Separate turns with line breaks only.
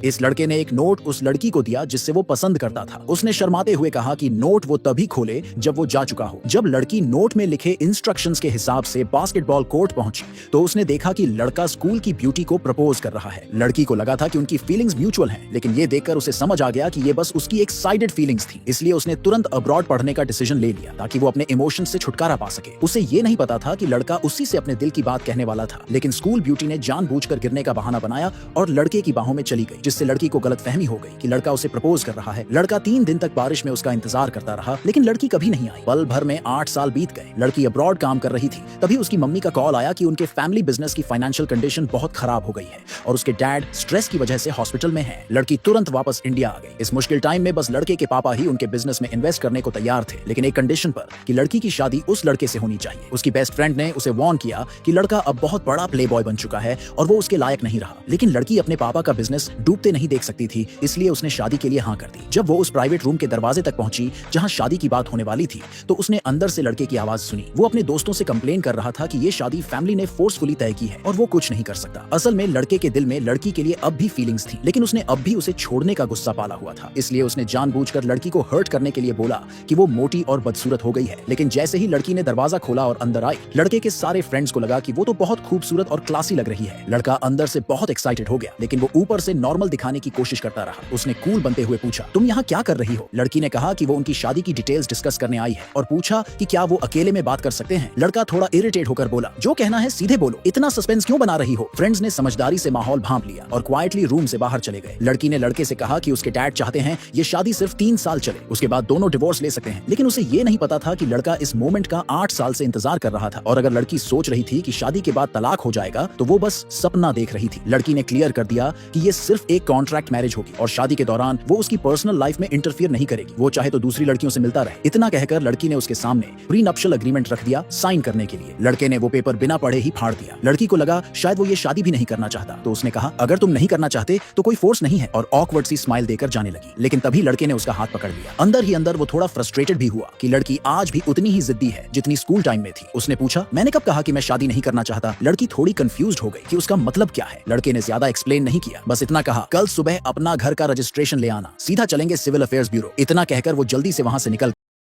इस लड़के ने एक नोट उस लड़की को दिया जिससे वो पसंद करता था। उसने शर्माते हुए कहा कि नोट वो तभी खोले जब वो जा चुका हो। जब लड़की नोट में लिखे इंस्ट्रक्शंस के हिसाब से बास्केटबॉल कोर्ट पहुंची तो उसने देखा कि लड़का स्कूल की ब्यूटी को प्रपोज कर रहा है। लड़की को लगा था कि उनकी फीलिंग्स म्यूचुअल हैं, लेकिन ये देखकर उसे समझ आ गया कि ये बस उसकी एक साइडेड फीलिंग्स थी। इसलिए उसने तुरंत अब्रॉड पढ़ने का डिसीजन ले लिया ताकि वो अपने इमोशन से छुटकारा पा सके। उसे ये नहीं पता था कि लड़का उसी से अपने दिल की बात कहने वाला था, लेकिन स्कूल ब्यूटी ने जानबूझकर गिरने का बहाना बनाया और लड़के की बाहों में चली गई, जिससे लड़की को गलतफहमी हो गई कि लड़का उसे प्रपोज कर रहा है। लड़का 3 दिन तक बारिश में उसका इंतजार करता रहा, लेकिन लड़की कभी नहीं आई। पल भर में 8 साल बीत गए। लड़की अब्रॉड काम कर रही थी। तभी उसकी मम्मी का कॉल आया कि उनके फैमिली बिजनेस की फाइनेंशियल कंडीशन बहुत खराब हो गई है और उसके डैड स्ट्रेस की वजह से हॉस्पिटल में हैं। लड़की तुरंत वापस इंडिया आ गई। इस मुश्किल टाइम में बस लड़के के पापा ही उनके बिजनेस में इन्वेस्ट करने को तैयार थे, लेकिन एक कंडीशन पर कि लड़की की शादी उस लड़के से होनी चाहिए। उसकी बेस्ट फ्रेंड ने उसे वार्न किया कि लड़का अब बहुत बड़ा प्ले बॉय बन चुका है और वो उसके लायक नहीं रहा, लेकिन लड़की अपने पापा का बिजनेस डूबते नहीं देख सकती थी, इसलिए उसने शादी के लिए हाँ कर दी। जब वो उस प्राइवेट रूम के दरवाजे तक पहुंची जहां शादी की बात होने वाली थी तो उसने अंदर से लड़के की आवाज सुनी। वो अपने दोस्तों से कंप्लेन कर रहा था कि ये शादी फैमिली ने फोर्सफुली तय की है और वो कुछ नहीं कर सकता। असल में लड़के के दिल में लड़की के लिए अब भी फीलिंग्स थी, लेकिन उसने अब भी उसे छोड़ने का गुस्सा पाला हुआ था। इसलिए उसने जानबूझकर लड़की को हर्ट करने के लिए बोला कि वो मोटी और बदसूरत हो गई है। लेकिन जैसे ही लड़की ने दरवाजा खोला और अंदर आई, लड़के के सारे फ्रेंड्स को लगा कि वो तो बहुत खूबसूरत और क्लासी लग रही है। लड़का अंदर से बहुत एक्साइटेड हो गया, लेकिन वो ऊपर से नॉर्मल दिखाने की कोशिश करता रहा। उसने कूल बनते हुए पूछा, तुम यहाँ क्या कर रही हो? लड़की ने कहा कि वो उनकी शादी की डिटेल्स डिस्कस करने आई है और पूछा कि क्या वो अकेले में बात कर सकते हैं। लड़का थोड़ा इरिटेट होकर बोला, जो कहना है सीधे बोलो, इतना सस्पेंस क्यों बना रही हो? फ्रेंड्स ने समझदारी से माहौल भांप लिया और क्वाइटली रूम से बाहर चले गए। लड़की ने लड़के से कहा कि उसके डैड चाहते हैं ये शादी सिर्फ 3 साल चले, उसके बाद दोनों डिवोर्स ले सकते हैं। लेकिन उसे ये नहीं पता था कि लड़का इस मोमेंट का 8 साल से इंतजार कर रहा था और अगर लड़की सोच रही थी कि शादी के बाद तलाक हो जाएगा तो वो बस सपना देख रही थी। लड़की ने क्लियर कर दिया कि ये सिर्फ एक कॉन्ट्रैक्ट मैरिज होगी और शादी के दौरान वो उसकी पर्सनल लाइफ में इंटरफियर नहीं करेगी। वो चाहे तो दूसरी लड़कियों से मिलता रहे। इतना कहकर लड़की ने उसके सामने प्री नप्शल एग्रीमेंट रख दिया साइन करने के लिए। लड़के ने वो पेपर बिना पढ़े ही फाड़ दिया। लड़की को लगा शायद वो ये शादी भी नहीं करना चाहता, तो उसने कहा, अगर तुम नहीं करना चाहते तो कोई फोर्स नहीं है, और ऑकवर्ड सी स्माइल देकर जाने लगी। लेकिन तभी लड़के ने उसका हाथ पकड़ लिया। अंदर ही अंदर वो थोड़ा फ्रस्ट्रेटेड भी हुआ कि लड़की आज भी उतनी ही जिद्दी है जितनी स्कूल टाइम में थी। उसने पूछा, मैंने कब कहा कि मैं शादी नहीं करना चाहता? लड़की थोड़ी कंफ्यूज्ड हो गई कि उसका मतलब क्या है। लड़के ने ज्यादा एक्सप्लेन नहीं किया, बस इतना कहा, कल सुबह अपना घर का रजिस्ट्रेशन ले आना, सीधा चलेंगे सिविल अफेयर्स ब्यूरो। इतना कहकर वो जल्दी से वहां से निकल